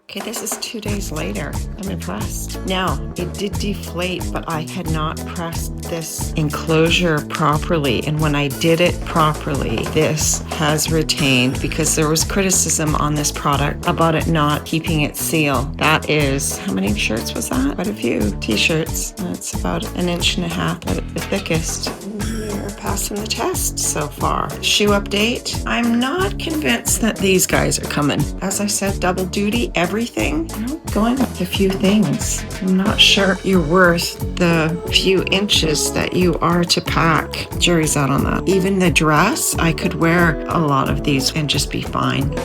Okay, this is 2 days later. I'm impressed. Now, it did deflate, but I had not pressed this enclosure properly. And when I did it properly, this has retained, because there was criticism on this product about it not keeping its seal. That is, how many shirts was that? Quite a few t-shirts. It's about 1.5 inches at the thickest. We're passing the test so far. Shoe update. I'm not convinced that these guys are coming. As I said, double duty, everything. Going with a few things. I'm not sure you're worth the few inches that you are to pack. Jury's out on that. Even the dress, I could wear a lot of these and just be fine.